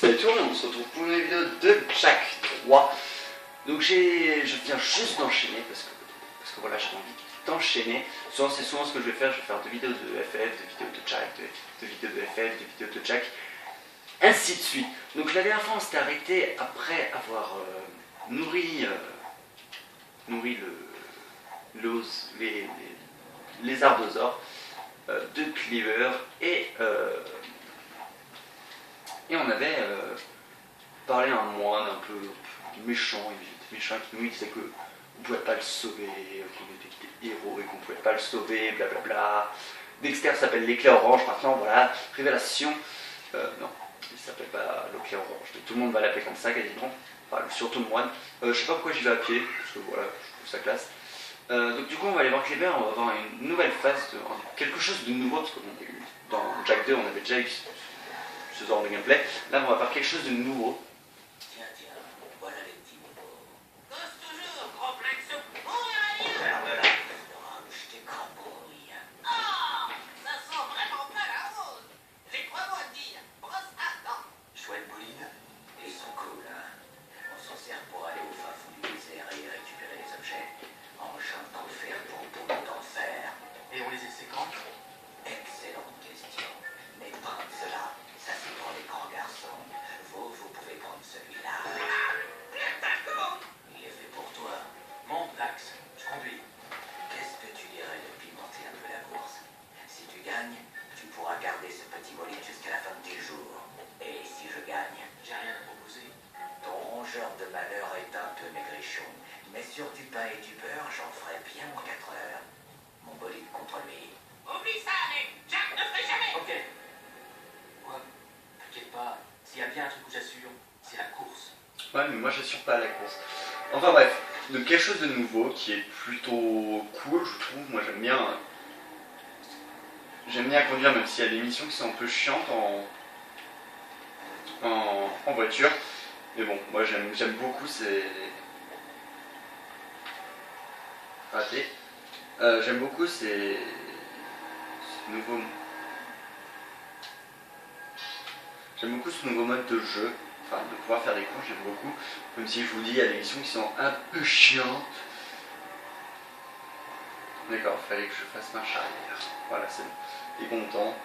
Salut tout le monde, on se retrouve pour une vidéo de Jack 3. Donc je viens juste d'enchaîner parce que voilà, j'ai envie d'enchaîner. C'est souvent ce que je vais faire deux vidéos de FF, deux vidéos de Jack, deux vidéos de FF, deux vidéos de Jack, ainsi de suite. Donc la dernière fois on s'était arrêté après avoir nourri les ardosaures de Cleaver et on avait parlé à un moine un peu méchant, qui nous disait qu'on ne pouvait pas le sauver, qu'on était des héros et qu'on ne pouvait pas le sauver, blablabla. Dexter s'appelle l'éclair orange maintenant, voilà, révélation. Non, il s'appelle pas l'éclair orange, mais tout le monde va l'appeler comme ça quasiment, enfin, surtout le moine. Je sais pas pourquoi j'y vais à pied, parce que voilà, je trouve ça classe. Donc du coup on va aller voir Cleaver, on va avoir une nouvelle phase, quelque chose de nouveau, parce que dans Jack 2 on avait déjà eu ce genre de gameplay. Là on va faire quelque chose de nouveau. Tiens, voilà les petits bobos. Cause toujours, gros plein de soupe. On va rien. Ferme-la. Je te crapouille. Oh, ça sent vraiment pas la rose. J'ai quoi moi à dire? Brosse à dents. Chouette bolide. Ils sont cool, hein. On s'en sert pour aller au fin fond du désert et récupérer les objets. Engin de fer pour bout d'enfer. Et on les essaie quand? Excellente question. Mais prendre cela, ça c'est pour les grands garçons. Vous pouvez prendre celui-là. Il est fait pour toi. Monte, Dax. Je conduis. Qu'est-ce que tu dirais de pimenter un peu la course? Si tu gagnes, tu pourras garder ce petit bolide jusqu'à la fin de tes jours. Et si je gagne, j'ai rien à proposer. Ton rongeur de malheur est un peu maigrichon. Mais sur du pain et du beurre, j'en ferai bien en 4 heures. Mon bolide contre lui. Oublie ça, mec. Jack ne ferait jamais. Ok. Quoi? T'inquiète pas. S'il y a bien un truc où j'assure, c'est la course. Ouais, mais moi j'assure pas la course. Enfin bref, donc quelque chose de nouveau qui est plutôt cool, je trouve. Moi j'aime bien conduire, même s'il y a des missions qui sont un peu chiantes en voiture. Mais bon, moi j'aime beaucoup ces... Raté. J'aime beaucoup ces nouveaux... J'aime beaucoup ce nouveau mode de jeu, enfin de pouvoir faire des courses, j'aime beaucoup. Même si je vous dis, il y a des missions qui sont un peu chiantes. D'accord, il fallait que je fasse marche arrière. Voilà, c'est bon. T'es content.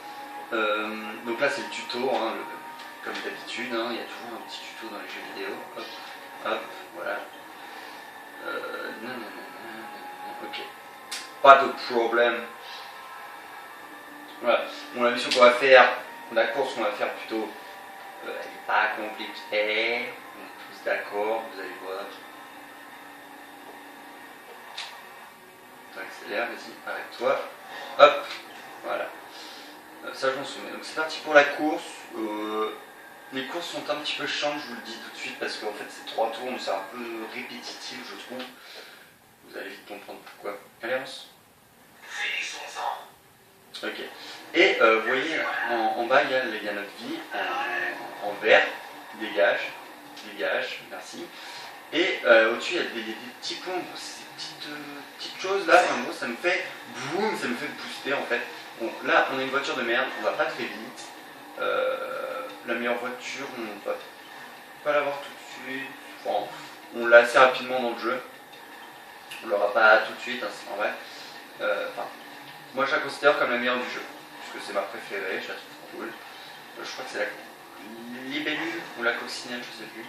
Donc là c'est le tuto, hein, comme d'habitude, hein, il y a toujours un petit tuto dans les jeux vidéo. Hop, hop, voilà. Ok. Pas de problème. Voilà. Bon, la mission qu'on va faire, la course qu'on va faire plutôt, elle n'est pas compliquée. On est tous d'accord, vous allez voir. Accélère, vas-y, arrête-toi. Hop, voilà. Ça je m'en souviens. Donc c'est parti pour la course. Les courses sont un petit peu chiantes, je vous le dis tout de suite, parce qu'en fait c'est 3 tours, mais c'est un peu répétitif, je trouve. Vous allez vite comprendre pourquoi. Allez, on se... Ok. Et vous voyez, en bas, il y a notre vie en vert. Dégage, merci. Et au-dessus, il y a des petits points, ces petites choses là. En gros, ça me fait boum, ça me fait booster en fait. Bon, là, on a une voiture de merde, on va pas très vite. La meilleure voiture, on va pas l'avoir tout de suite. Enfin, on l'a assez rapidement dans le jeu. On l'aura pas tout de suite, hein, c'est normal. Moi je la considère comme la meilleure du jeu, puisque c'est ma préférée, je la trouve cool. Je crois que c'est la libellule ou la coccinelle, je sais plus,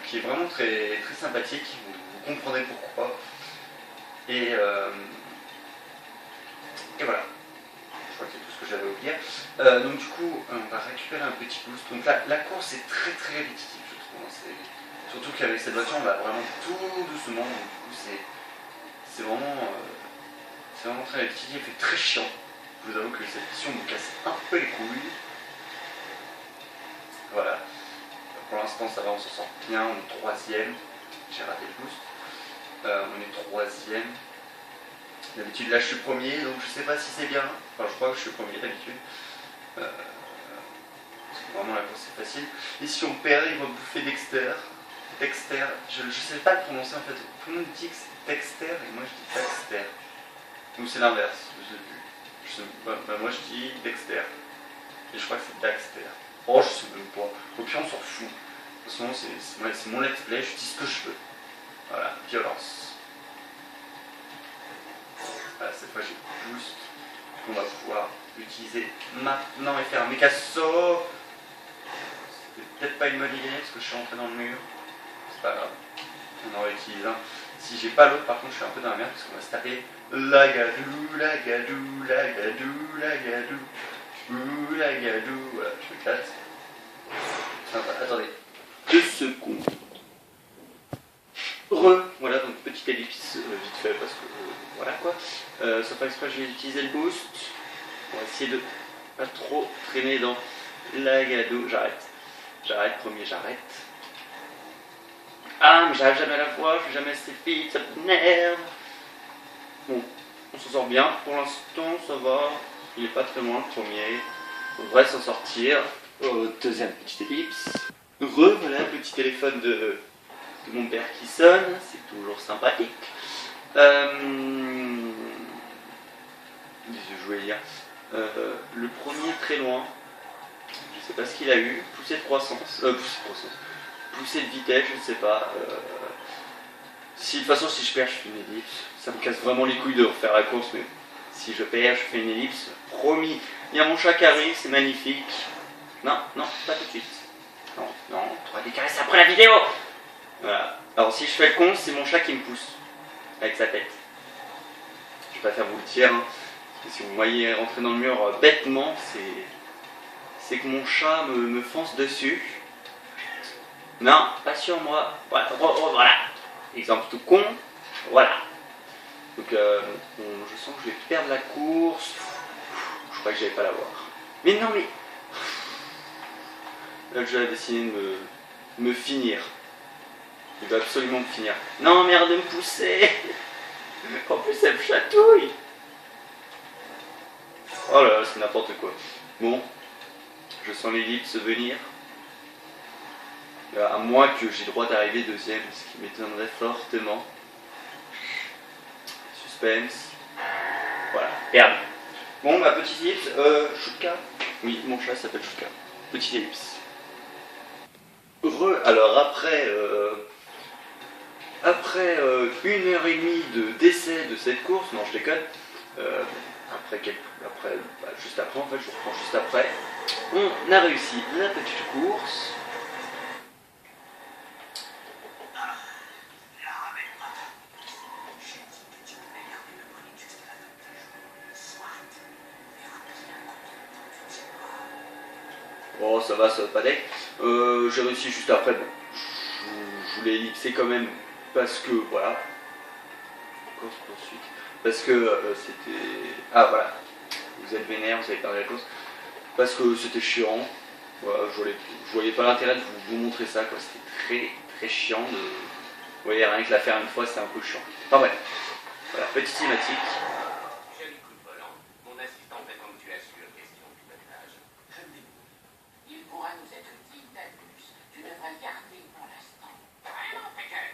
qui est vraiment très, très sympathique, vous comprendrez pourquoi. Et voilà, je crois que c'est tout ce que j'avais à vous dire. Donc du coup, on va récupérer un petit boost. Donc là, la course est très très répétitive, je trouve. Surtout qu'avec cette voiture, on va vraiment tout doucement, donc du coup c'est vraiment... c'est vraiment très répétitif et très chiant. Je vous avoue que cette mission me casse un peu les couilles. Voilà. Pour l'instant ça va, on s'en sort bien, on est 3ème. J'ai raté le boost. On est 3ème. D'habitude là je suis premier, donc je sais pas si c'est bien. Enfin je crois que je suis premier d'habitude. Vraiment la course est facile. Et si on perd, ils vont bouffer Dexter. Dexter, je ne sais pas le prononcer en fait. Tout le monde dit que c'est Dexter et moi je dis Dexter. Donc c'est l'inverse, je sais plus. Moi je dis Dexter. Et je crois que c'est Daxter. Oh je sais même pas. Au pire façon, c'est mon let's play, je dis ce que je veux. Voilà, violence. Voilà, cette fois j'ai boost. On va pouvoir l'utiliser maintenant et faire un méga saut. C'était peut-être pas une bonne idée parce que je suis rentré dans le mur. C'est pas grave, on en réutilise un. Si j'ai pas l'autre, par contre, je suis un peu dans la merde parce qu'on va se taper la gadou, la gadou, la gadou, la gadou, la gadou. Voilà, je m'éclate. Attendez, 2 secondes. Voilà, donc petite ellipse vite fait parce que voilà quoi. Sauf exprès, je vais utiliser le boost. On va essayer de pas trop traîner dans la gadou. J'arrête, premier, j'arrête. Ah, mais j'arrive jamais à la fois, je fais jamais assez vite, ça m'énerve. Bon, on s'en sort bien pour l'instant, ça va. Il est pas très loin le premier. On devrait s'en sortir. Deuxième petite ellipse. Voilà, petit téléphone de mon père qui sonne, c'est toujours sympathique. Je voulais dire. Le premier très loin. Je sais pas ce qu'il a eu. Poussée de croissance. Poussée de vitesse, je ne sais pas. De toute façon, si je perds, je fais une ellipse. Ça me casse vraiment les couilles de refaire la course, mais si je perds, je fais une ellipse. Promis. Il y a mon chat qui arrive, c'est magnifique. Non, pas tout de suite. Non, tu auras des caresses après la vidéo. Voilà. Alors si je fais le con, c'est mon chat qui me pousse. Avec sa tête. Je vais pas faire vous le dire. Hein. Parce que si vous me voyez rentrer dans le mur bêtement, c'est que mon chat me fonce dessus. Non, pas sur moi. Voilà. Voilà. Exemple tout con. Voilà. Donc je sens que je vais perdre la course. Je crois que j'allais pas l'avoir. Mais non mais. Là le jeu a décidé de me finir. Il doit absolument me finir. Non merde de me pousser. En plus elle me chatouille. Oh là là, c'est n'importe quoi. Bon. Je sens l'ellipse venir. À moins que j'ai droit d'arriver deuxième, ce qui m'étonnerait fortement. Suspense. Voilà, perdu. Bon, ma petite ellipse, Chouka. Oui, mon chat s'appelle Chouka. Petite ellipse. Alors après 1h30 d'essai de cette course, non je déconne, juste après en fait, je reprends juste après, on a réussi la petite course. Bon, ça va pas deck. J'ai réussi juste après. Bon, je voulais ellipser quand même parce que voilà. Course poursuite. Parce que c'était. Ah voilà. Vous êtes vénère, vous avez perdu la course. Parce que c'était chiant. Voilà, je voyais pas l'intérêt de vous montrer ça quoi. C'était très chiant de. Vous voyez, rien que la faire une fois, c'était un peu chiant. Enfin bref. Voilà, petite cinématique. Joli coup de volant. Mon assistant fait comme tu assures, question du pilotage. Il pourra nous être utile d'Albus. Tu devrais le garder pour l'instant. Vraiment, Pecker.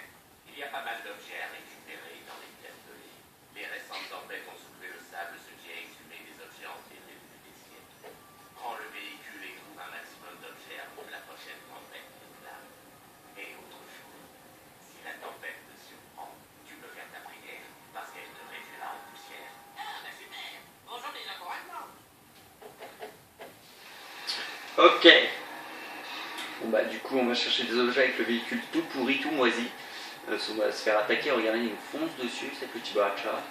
Il y a pas mal d'objets à récupérer dans les pièces de lait. Les récentes tempêtes ont soulevé le sable, ce qui a exhumé des objets enterrés depuis des siècles. Prends le véhicule et trouve un maximum d'objets avant que la prochaine tempête n'éclate. Et autre chose, si la tempête te surprend, tu peux faire ta prière parce qu'elle te réduira en poussière. Ah, bah super. Bonjour les encouragements. Ok. Bon bah du coup on va chercher des objets avec le véhicule tout pourri, tout moisi. On va se faire attaquer, regardez, il nous fonce dessus, ces petits barachas.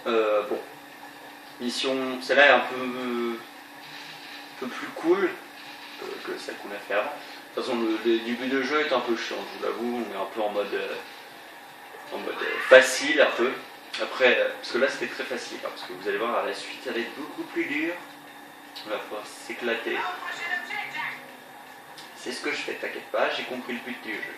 Bon. Mission, celle-là est un peu plus cool que celle qu'on a fait avant. De toute façon le début de jeu est un peu chiant, je vous l'avoue, on est un peu en mode facile un peu. Après, parce que là c'était très facile, hein, parce que vous allez voir à la suite ça va être beaucoup plus dur. On va pouvoir s'éclater. C'est ce que je fais, t'inquiète pas, j'ai compris le but du jeu.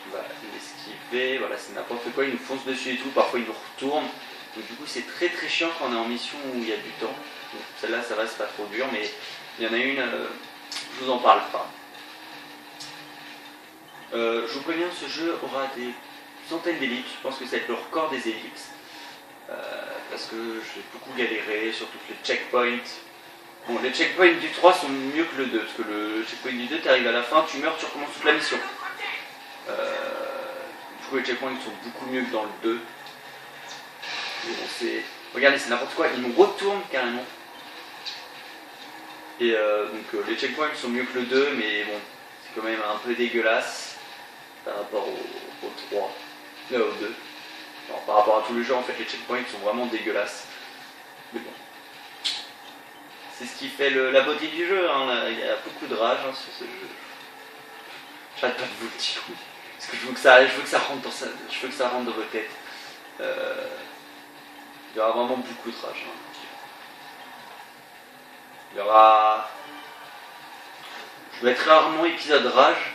On va l'esquiver, voilà, c'est n'importe quoi, il nous fonce dessus et tout, parfois il nous retourne. Donc du coup c'est très chiant quand on est en mission où il y a du temps. Donc celle-là ça va, c'est pas trop dur, mais il y en a une, je vous en parle pas. Je vous préviens, ce jeu aura des centaines d'ellipses, je pense que ça va être le record des ellipses. Parce que j'ai beaucoup galéré sur toutes les checkpoints. Bon, les checkpoints du 3 sont mieux que le 2, parce que le checkpoint du 2, t'arrives à la fin, tu meurs, tu recommences toute la mission. Du coup, les checkpoints sont beaucoup mieux que dans le 2. Et bon, c'est... Regardez, c'est n'importe quoi, ils me retournent carrément. Et donc, les checkpoints sont mieux que le 2, mais bon, c'est quand même un peu dégueulasse par rapport au 3, au 2. Alors, par rapport à tous les jeux, en fait, les checkpoints sont vraiment dégueulasses. Mais bon. C'est ce qui fait la beauté du jeu, hein. Il y a beaucoup de rage hein, sur ce jeu. J'arrête pas de vous le dire. Parce que je veux que ça rentre dans vos têtes. Il y aura vraiment beaucoup de rage. Hein. Il y aura... Je vais être rarement épisode rage.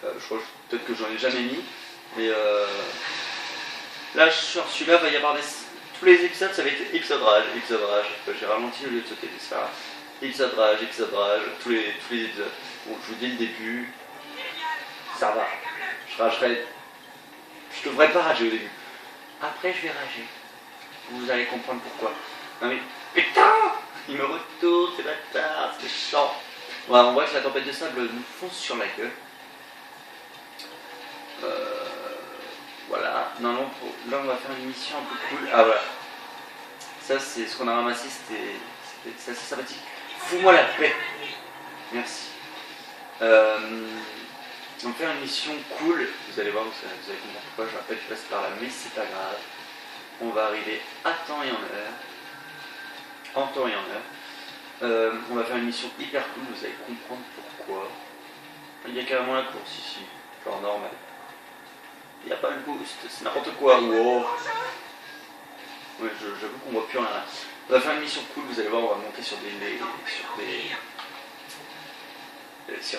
Je crois peut-être que j'en ai jamais mis. Mais là, sur celui-là, il va y avoir des... Tous les épisodes, ça va être épisode rage. J'ai ralenti au lieu de sauter, c'est pas grave. Épisode rage, tous les épisodes. Bon, je vous dis le début. Ça va. Je ragerai. Je devrais pas rager au début. Après, je vais rager. Vous allez comprendre pourquoi. Non mais... Putain! Il me retourne, c'est bâtard, c'est méchant. Ouais, on voit que la tempête de sable nous fonce sur la gueule. Voilà. Non, là, on va faire une mission un peu cool. Ah, voilà. Ça, c'est ce qu'on a ramassé, c'est assez sympathique. Fous-moi la paix. Merci. On va faire une mission cool. Vous allez voir, vous allez comprendre pourquoi je rappelle que je passe par là, mais c'est pas grave. On va arriver à temps et en heure. En temps et en heure. On va faire une mission hyper cool, vous allez comprendre pourquoi. Il y a carrément la course ici, genre normal. Il n'y a pas le boost, c'est n'importe quoi. Wow. Ouais, j'avoue qu'on voit plus rien là. On va faire une mission cool, vous allez voir, on va monter sur des je sais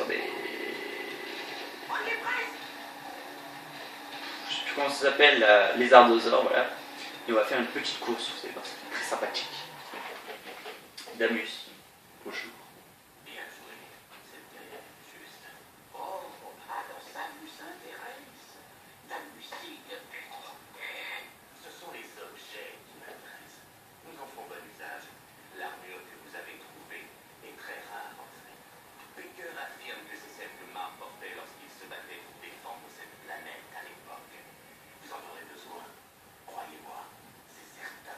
plus comment ça s'appelle, les ardosaures, voilà. Et on va faire une petite course, vous allez voir, c'est très sympathique. Damus, bonjour. Bien joué, c'était juste. Oh, alors ça vous intéresse. La musique. Ce sont les objets qui m'intéressent. Nous en ferons bon usage. L'armure que vous avez trouvée est très rare en fait. Baker affirme que c'est celle que Mark portait lorsqu'il se battait pour défendre cette planète à l'époque. Vous en aurez besoin. Croyez-moi, c'est certain.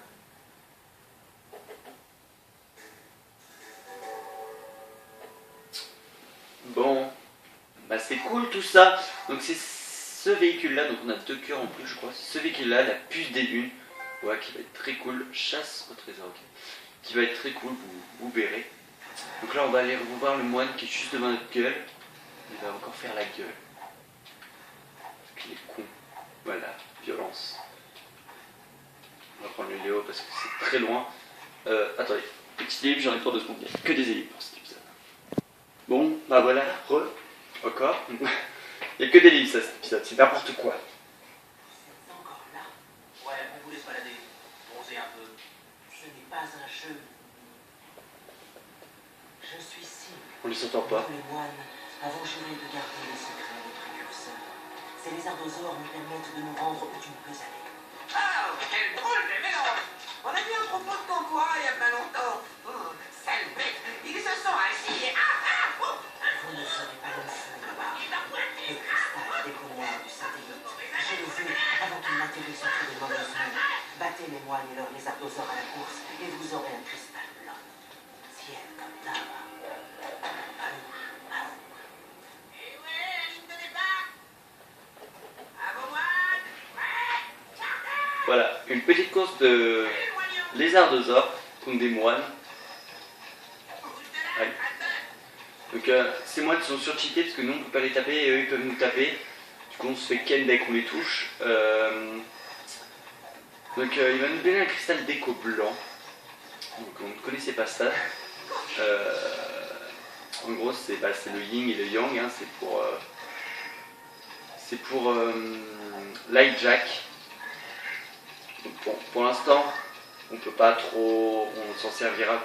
Bon, bah c'est cool tout ça. Donc c'est ce véhicule-là, donc on a 2 cœurs en plus je crois. C'est ce véhicule-là, la puce des lunes, ouais, qui va être très cool. Chasse au trésor, ok. Qui va être très cool, vous verrez. Donc là on va aller revoir le moine qui est juste devant notre gueule. Il va encore faire la gueule. Parce qu'il est con. Voilà, violence. On va prendre le Léo parce que c'est très loin. Attendez, petit livre, j'en ai pour 2 secondes. Il n'y a que des élites pour cet épisode. Bon, bah voilà, encore. Il n'y a que des livres ça, cet épisode, c'est n'importe quoi. C'est encore là. Ouais, on voulait se balader. Bronzer un peu. Ce n'est pas un jeu. Je suis Sim. On les entend pas. Nous, les moines, avons juré de garder les secrets des précurseurs. Ces lézardosaures nous permettent de nous rendre où tu ne peux aller. Ah, quel drôle de mélange! On a vu un propos de Campora il y a pas longtemps. Oh, sale bête! Ils se sont assis et... Vous ne serez pas le feu là-bas. Le cristal décolonial du satellite. Je l'ai vu avant qu'il n'atterrisse entre les mauvaises mains. Battez les moines et leurs lézardosaures à la course et vous aurez un cristal blanc. Ciel comme lava. Et ouais, la ligne de départ! À vos moines! Ouais! Voilà, une petite course de lézardosaures contre des moines. Allez. Donc ces moines sont surcheatés parce que nous on peut pas les taper et eux ils peuvent nous taper. Du coup on se fait ken dès qu'on les touche. Donc il va nous donner un cristal d'écho blanc. Donc on ne connaissait pas ça. En gros c'est le yin et le yang, hein, c'est pour l'hijack. Donc bon, pour l'instant on peut pas trop, on s'en servira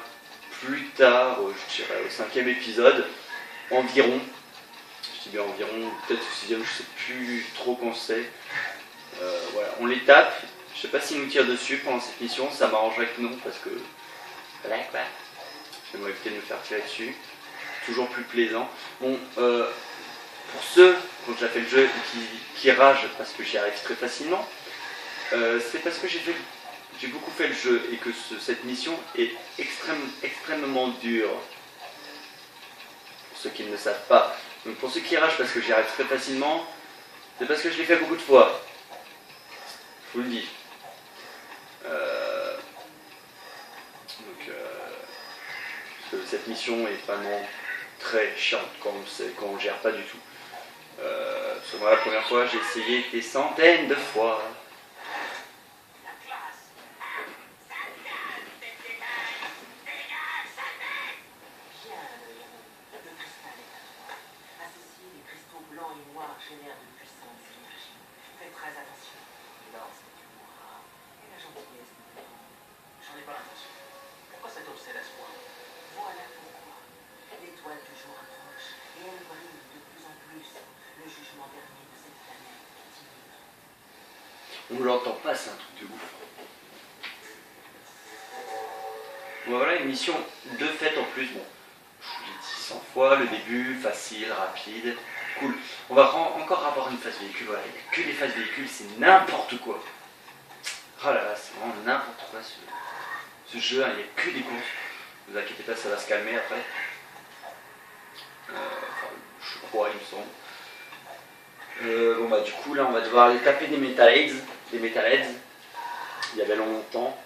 plus tard, je dirais au 5e épisode environ. Je dis bien environ, peut-être au 6e, je sais plus trop quand c'est. Voilà, on les tape. Je sais pas s'ils nous tirent dessus pendant cette mission, ça m'arrangerait que non parce que Voilà quoi. J'aimerais éviter de me faire tirer dessus. Toujours plus plaisant. Bon, pour ceux qui ont déjà fait le jeu et qui ragent parce que j'y arrive très facilement, c'est parce que j'ai beaucoup fait le jeu et que cette mission est extrêmement dure. Pour ceux qui ne le savent pas. Donc pour ceux qui ragent parce que j'y arrive très facilement, c'est parce que je l'ai fait beaucoup de fois. Je vous le dis. Parce que cette mission est vraiment très chiante quand on ne gère pas du tout. Parce que moi, la première fois, j'ai essayé des centaines de fois. On l'entend pas, c'est un truc de ouf. Bon, voilà une mission de fait en plus. Bon, je vous l'ai dit 100 fois, le début, facile, rapide, cool. On va encore avoir une phase véhicule, voilà, il n'y a que les phases véhicules, c'est n'importe quoi. Oh là là, c'est vraiment n'importe quoi ce jeu, hein, il n'y a que des courses. Ne vous inquiétez pas, ça va se calmer après. Enfin, je crois, il me semble. Bon bah du coup là on va devoir aller taper des Metalheads. Il y avait longtemps.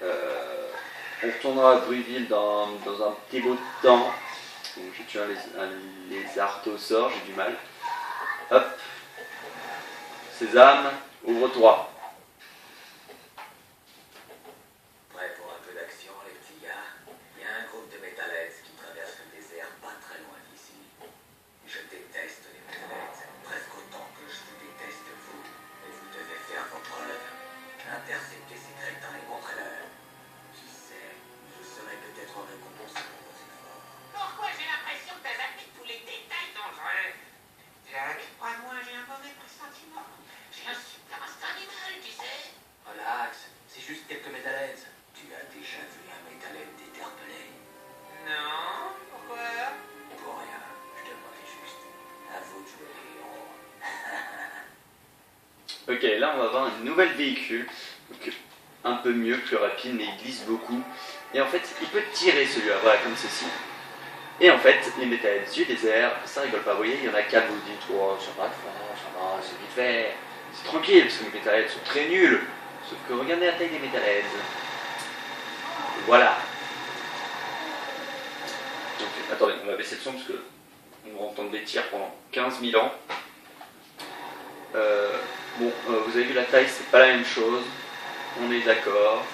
On retournera à Bruville dans un petit bout de temps. Donc j'ai tué un lézardosaure, j'ai du mal. Hop. Sésame, ouvre-toi. Prêt pour un peu d'action, les petits gars? Il y a un groupe de Metalheads qui traverse le désert pas très loin d'ici. Je déteste les Metalheads, presque autant que je vous déteste vous. Et vous devez faire vos preuves. Interceptez ces crétins et montrez-leur. Qui sait, vous serez peut-être récompensé pour vos efforts. Pourquoi j'ai l'impression que t'as zappé tous les détails dangereux? Jack, crois-moi, j'ai un mauvais pressentiment. J'ai un super instinct animal, tu sais. Relax, c'est juste quelques Metalheads. Tu as déjà vu un Metalhead déterpelé? Non, pourquoi? Pour rien, je te demandais juste. À vous de jouer les héros. Ok, là on va avoir un nouvel véhicule. Donc, un peu mieux, plus rapide, mais il glisse beaucoup. Et en fait, il peut tirer celui-là, voilà, comme ceci. Et en fait, les Metalheads du désert, ça rigole pas, vous voyez, il y en a 4, vous dites, oh, ça va, c'est vite fait. C'est tranquille, parce que les Metalheads sont très nuls. Sauf que regardez la taille des Metalheads. Voilà. Donc, attendez, on va baisser le son parce que on va entendre des tirs pendant 15 000 ans. Bon, vous avez vu la taille, c'est pas la même chose. On est d'accord.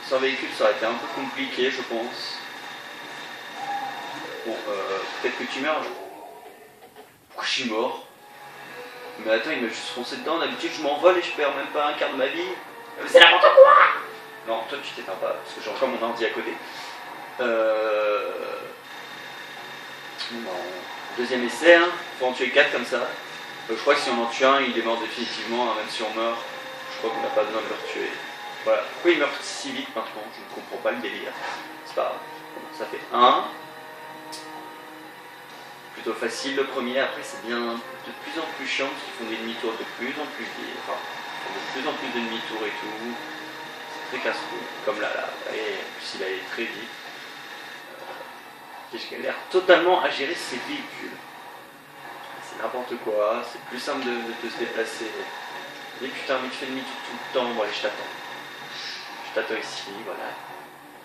Sans véhicule, ça aurait été un peu compliqué, je pense. Bon, peut-être que tu meurs. Pourquoi je suis mort? Mais attends, il m'a juste foncé dedans. D'habitude, je m'envole et je perds même pas un quart de ma vie. C'est n'importe quoi! Non, toi, tu t'éteins pas, parce que j'ai encore mon ordi à côté. Non. Deuxième essai, hein. Faut en tuer 4 comme ça. Je crois que si on en tue un, il est mort définitivement, hein, même si on meurt. Je crois qu'on n'a pas besoin de le retuer. Voilà. Pourquoi il meurt si vite maintenant? Je ne comprends pas le délire. C'est pas grave. Bon, ça fait 1. Plutôt facile le premier, après ça devient de plus en plus chiant parce qu'ils font des demi-tours de plus en plus vite, enfin, ils font de plus en plus de demi-tours et tout. C'est très casse-cou, comme là, et en plus il allait très vite. Et je galère totalement à gérer ces véhicules. C'est n'importe quoi, c'est plus simple de se déplacer. Et putain, mais tu fais demi-tour tout le temps, bon allez, je t'attends. Je t'attends ici, voilà.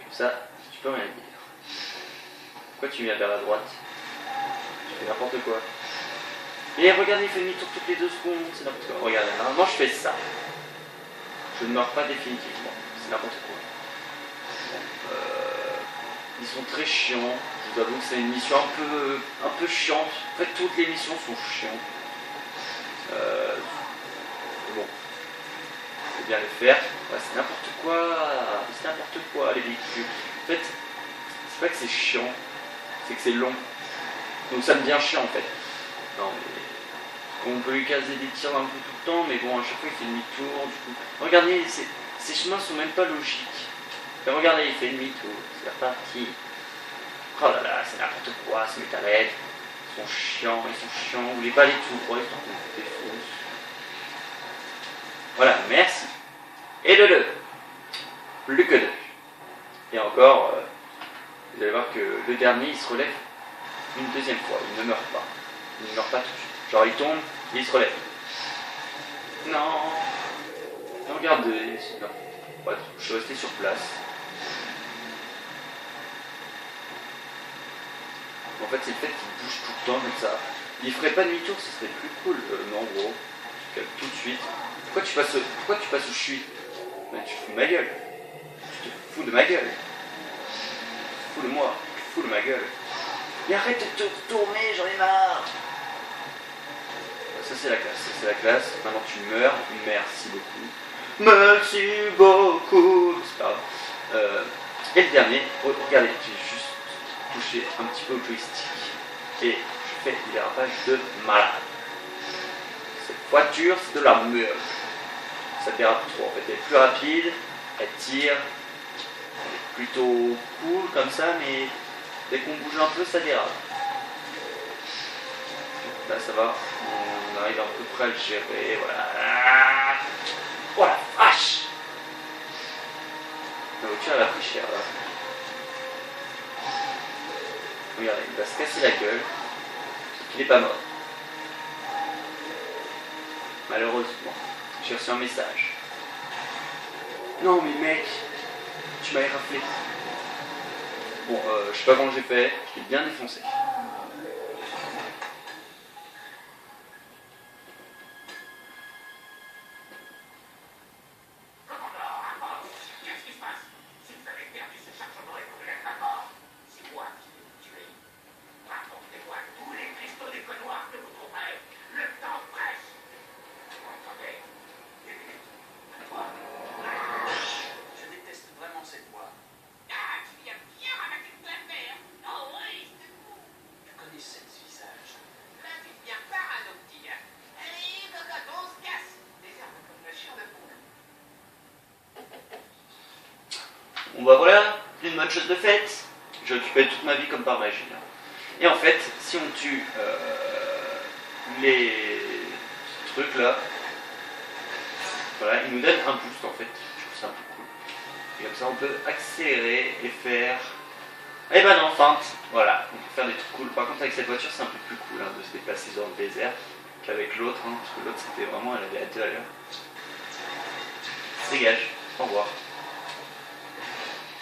Comme ça, tu peux rien dire. Pourquoi tu viens vers la droite? N'importe quoi. Et regardez, il fait demi-tour toutes les 2 secondes, c'est n'importe quoi. Regardez, normalement je fais ça. Je ne meurs pas définitivement, c'est n'importe quoi. Bon, ils sont très chiants, je vous avoue que c'est une mission un peu chiante. En fait, toutes les missions sont chiantes. Bon, faut bien les faire. Ouais, c'est n'importe quoi les véhicules. En fait, c'est pas que c'est chiant, c'est que c'est long. Donc ça devient chiant en fait. Non, mais on peut lui caser des tirs dans le coup tout le temps, mais bon, à chaque fois il fait demi-tour, du coup. Regardez, Ces chemins sont même pas logiques. Et regardez, il fait demi-tour, c'est reparti. Oh là là, c'est n'importe quoi, ce métalède. Ils sont chiants, vous voulez pas aller tout droit, ils sont des fausses. Voilà, merci. Et de deux. Plus que deux. Et encore, vous allez voir que le dernier, il se relève une deuxième fois, il ne meurt pas. Il ne meurt pas tout de suite. Genre il tombe, et il se relève. Non. Regardez, non. Ouais, je suis resté sur place. En fait, c'est le fait qu'il bouge tout le temps comme ça. Il ferait pas demi-tour, ce serait plus cool. Non, gros, tu calmes tout de suite. Pourquoi tu passes où je suis? Mais tu te fous de ma gueule. Tu te fous de ma gueule. Tu te fous de moi. Tu te fous de ma gueule. Mais arrête de te tourner, j'en ai marre. Ça c'est la classe, Maintenant tu meurs, merci beaucoup. Merci beaucoup. C'est pas grave. Et le dernier, regardez, j'ai juste touché un petit peu au joystick. Et je fais des dérapages de malade. Cette voiture, c'est de la merde. Ça dérape trop en fait. Elle est plus rapide, elle tire. Elle est plutôt cool comme ça, mais dès qu'on bouge un peu, ça dérape. Là ça va, on arrive à peu près à le gérer, voilà. Oh la vache! La voiture elle a pris cher là. Regardez, il va se casser la gueule, sauf qu'il n'est pas mort. Malheureusement, j'ai reçu un message. Non mais mec, tu m'as éraflé. Bon, je sais pas comment j'ai fait, je l'ai bien défoncé. Bon bah voilà, une bonne chose de faite. J'ai occupé toute ma vie comme par magie. Et en fait, si on tue les trucs là, voilà, ils nous donnent un boost en fait. Je trouve ça un peu cool. Et comme ça on peut accélérer et faire... Eh ben non, feinte. Voilà, on peut faire des trucs cool. Par contre avec cette voiture c'est un peu plus cool de se déplacer dans le désert qu'avec l'autre, parce que l'autre c'était vraiment, elle avait à deux à l'heure. Dégage, au revoir.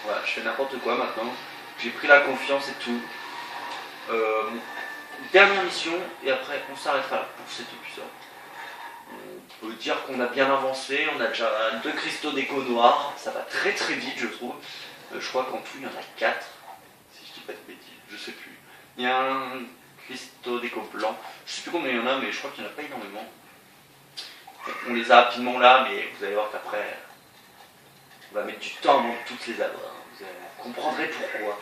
Voilà, je fais n'importe quoi maintenant. J'ai pris la confiance et tout. Dernière mission, et après on s'arrêtera là pour cet épisode. On peut dire qu'on a bien avancé, on a déjà 2 cristaux d'écho noirs, ça va très très vite je trouve. Je crois qu'en tout il y en a 4, si je dis pas de bêtises, je sais plus. Il y a un cristaux d'écho blanc, je sais plus combien il y en a, mais je crois qu'il n'y en a pas énormément. On les a rapidement là, mais vous allez voir qu'après, on va mettre du temps avant de toutes les avoir. Vous comprendrez pourquoi.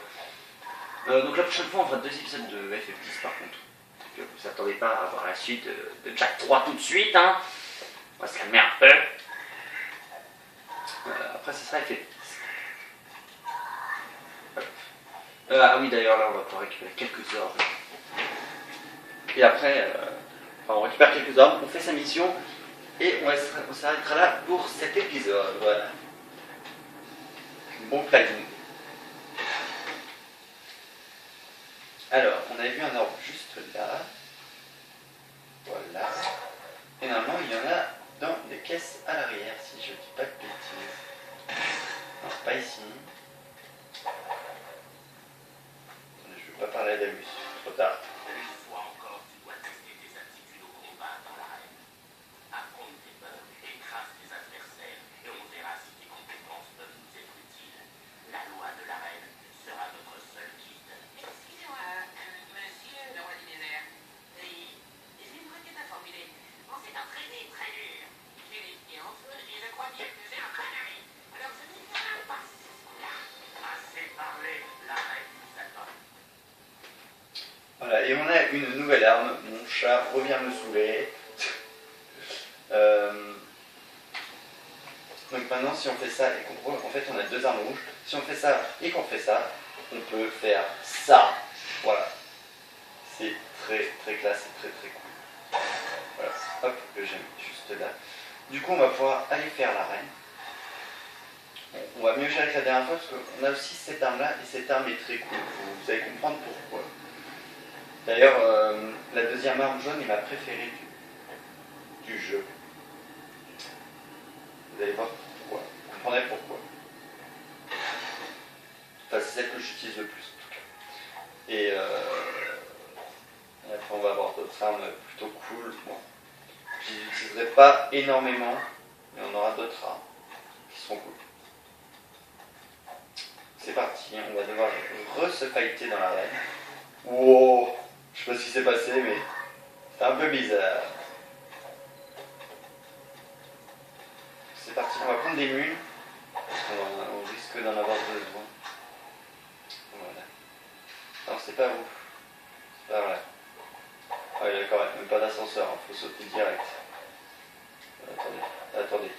Donc la prochaine fois on fera 2 épisodes de FF10 par contre. Donc, vous attendez pas à voir la suite de Jack 3 tout de suite. On va se calmer un peu. Après ce sera FF10. Ah oui d'ailleurs là on va pouvoir récupérer quelques orbes. Et après, on récupère quelques orbes, on fait sa mission. Et on s'arrêtera là pour cet épisode. Voilà. Bon planning. Alors, on avait vu un orbe juste là. Voilà. Et normalement, il y en a dans les caisses à l'arrière, si je dis pas de bêtises. Non, pas ici. Je ne veux pas parler à Damus, trop tard. Une fois encore, tu dois tester tes aptitudes au combat dans l'arène. Affronte tes peurs, écrase tes adversaires, et on verra si tes compétences peuvent nous être utiles. La loi de l'arène sera notre seul guide. Excusez-moi, monsieur le roi du désert. Oui, j'ai une requête à formuler. On s'est entraîné très dur. J'ai les pieds en feu et je crois bien que j'ai un canari. Alors je n'y ferai pas ce coup-là. Assez parlé, l'arène nous attend. Voilà, et on a une nouvelle arme. Mon chat revient me saouler. Donc maintenant, si on fait ça et qu'on en fait on a deux armes rouges, si on fait ça et qu'on fait ça, on peut faire ça. Voilà. C'est très très classe et très très cool. Voilà. Hop, que j'ai mis juste là. Du coup, on va pouvoir aller faire l'arène. Bon, on va mieux gérer que la dernière fois parce qu'on a aussi cette arme là et cette arme est très cool. Vous allez comprendre pourquoi. D'ailleurs, la deuxième arme jaune est ma préférée du jeu. Vous allez voir pourquoi. Vous comprendrez pourquoi. Enfin, c'est celle que j'utilise le plus en tout cas. Et après, on va avoir d'autres armes plutôt cool. Bon, je les utiliserai pas énormément, mais on aura d'autres armes qui seront cool. C'est parti, on va devoir se fighter dans l'arène. Wow, je sais pas ce qui s'est passé, mais c'est un peu bizarre. C'est parti, on va prendre des mules. On risque d'en avoir besoin. Voilà. Alors c'est pas où. C'est pas là. Ah oui d'accord, même pas d'ascenseur, il faut sauter direct. Attendez.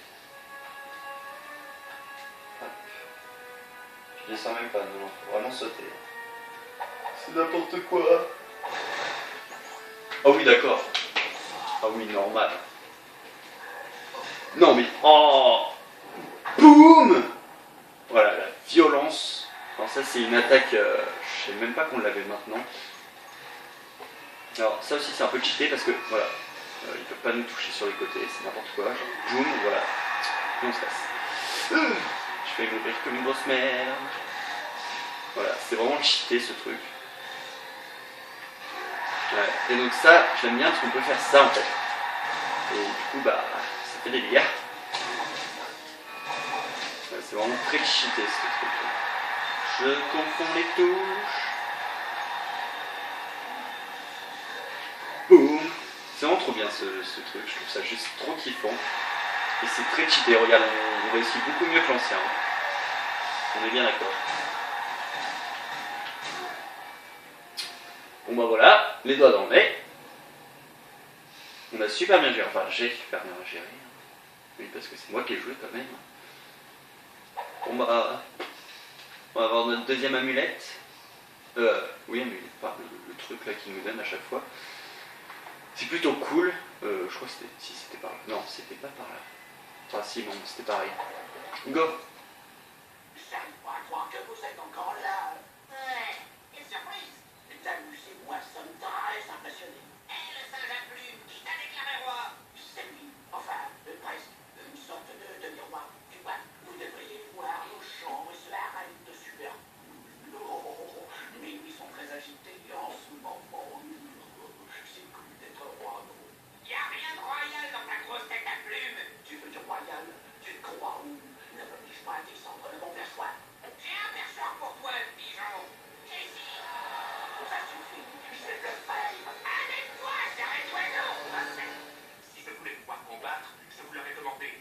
Hop. Je descends même pas, non, faut vraiment sauter. C'est n'importe quoi. Ah oui d'accord. Ah oui, normal. Non mais... Oh, boum. Voilà, la violence. Alors ça c'est une attaque, je sais même pas qu'on l'avait maintenant. Alors ça aussi c'est un peu cheaté parce que voilà, ils peuvent pas nous toucher sur les côtés, c'est n'importe quoi. Genre, boum, voilà, et on se passe. Je vais mourir comme une grosse merde. Voilà, c'est vraiment cheaté ce truc. Ouais. Et donc ça, je l'aime bien parce qu'on peut faire ça en fait. Et du coup bah, ça fait des dégâts. Ouais, c'est vraiment très cheaté ce truc. Je confonds les touches. Boum. C'est vraiment trop bien ce truc, je trouve ça juste trop kiffant. Et c'est très cheaté, regarde, on réussit beaucoup mieux que l'ancien. On est bien d'accord. Bon bah voilà, les doigts dans le nez. On a super bien géré, enfin j'ai super bien géré. Oui, parce que c'est moi qui ai joué quand même. Bon bah, on va avoir notre deuxième amulette. Oui, amulette, pas le truc là qui nous donne à chaque fois. C'est plutôt cool. Je crois que c'était... Si, c'était par là. Non, c'était pas par là. Enfin, si, bon, c'était pareil. Go. J'arrive pas à croire que vous êtes encore là. Ouais, quelle surprise. Amusez-moi, ça me très impressionné. Eh, le singe à plumes, qui t'a déclaré roi? C'est lui. Enfin, presque. Une sorte de miroir. Tu vois, vous devriez voir nos chambres se arrêtent de super. Oh, mes nuits sont très agitées en ce moment. C'est cool d'être roi. Y a rien de royal dans ta grosse tête à plumes. Tu veux du royal? Tu te crois où? Ne m'oblige pas à descendre de mon perchoir. J'ai un perchoir pour toi, pigeon. Ici. Ça suffit, je vais le faire. Avec toi, j'arrête-toi non. Si je voulais pouvoir combattre, je vous l'aurais demandé.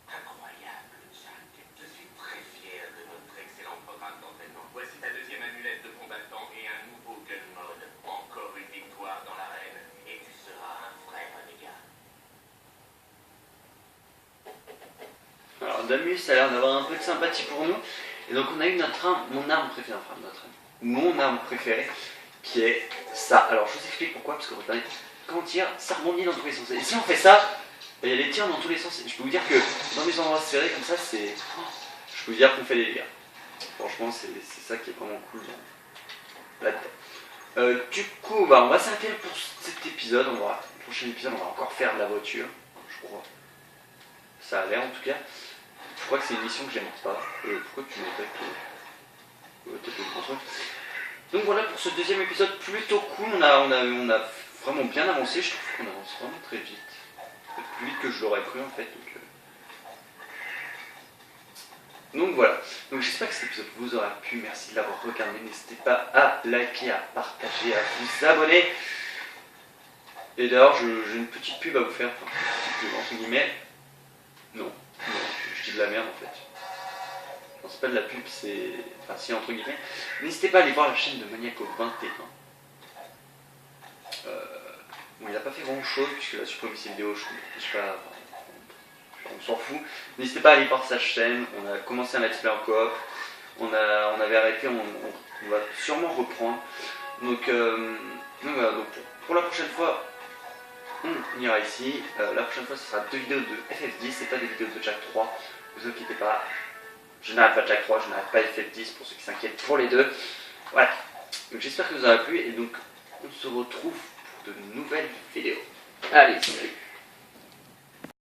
Incroyable, Jack. Je suis très fier de notre excellent programme d'entraînement. Voici ta deuxième amulette de combattant et un nouveau gun mode. Encore une victoire dans l'arène et tu seras un vrai renégat. Alors Damus a l'air d'avoir un peu de sympathie pour nous. Et donc on a eu mon arme préférée, mon arme préférée, qui est ça. Alors je vous explique pourquoi, parce que regardez, quand on tire, ça rebondit dans tous les sens. Et si on fait ça, il y a des tirs dans tous les sens. Et je peux vous dire que dans les endroits serrés comme ça, c'est... Je peux vous dire qu'on fait des dégâts. Franchement, c'est ça qui est vraiment cool là-dedans. Du coup, bah, on va s'arrêter pour cet épisode. Le prochain épisode, on va encore faire de la voiture, je crois. Ça a l'air en tout cas. Je crois que c'est une mission que j'aime pas. Pourquoi tu m'attaques t'as le contrôle. Donc voilà pour ce deuxième épisode plutôt cool. On a vraiment bien avancé. Je trouve qu'on avance vraiment très vite. Peut-être plus vite que je l'aurais cru en fait. Donc voilà. Donc j'espère que cet épisode vous aura plu. Merci de l'avoir regardé. N'hésitez pas à liker, à partager, à vous abonner. Et d'ailleurs, j'ai une petite pub à vous faire. Enfin, une petite pub entre guillemets. Non, je dis de la merde en fait. Non, c'est pas de la pub, c'est... Enfin, si, entre guillemets. N'hésitez pas à aller voir la chaîne de Maniaco21. Bon, il n'a pas fait grand chose, puisque la supprimer ses vidéos, je sais pas... on s'en fout. N'hésitez pas à aller voir sa chaîne, on a commencé un let's play en coop, on avait arrêté, on va sûrement reprendre. Donc voilà, donc pour la prochaine fois, on ira ici. La prochaine fois, ce sera 2 vidéos de FF10 et pas des vidéos de Jack 3. Vous inquiétez pas, je n'arrête pas Jack 3, je n'arrête pas FF10 pour ceux qui s'inquiètent pour les deux. Voilà, donc j'espère que vous aurez plu et donc on se retrouve pour de nouvelles vidéos. Allez, salut.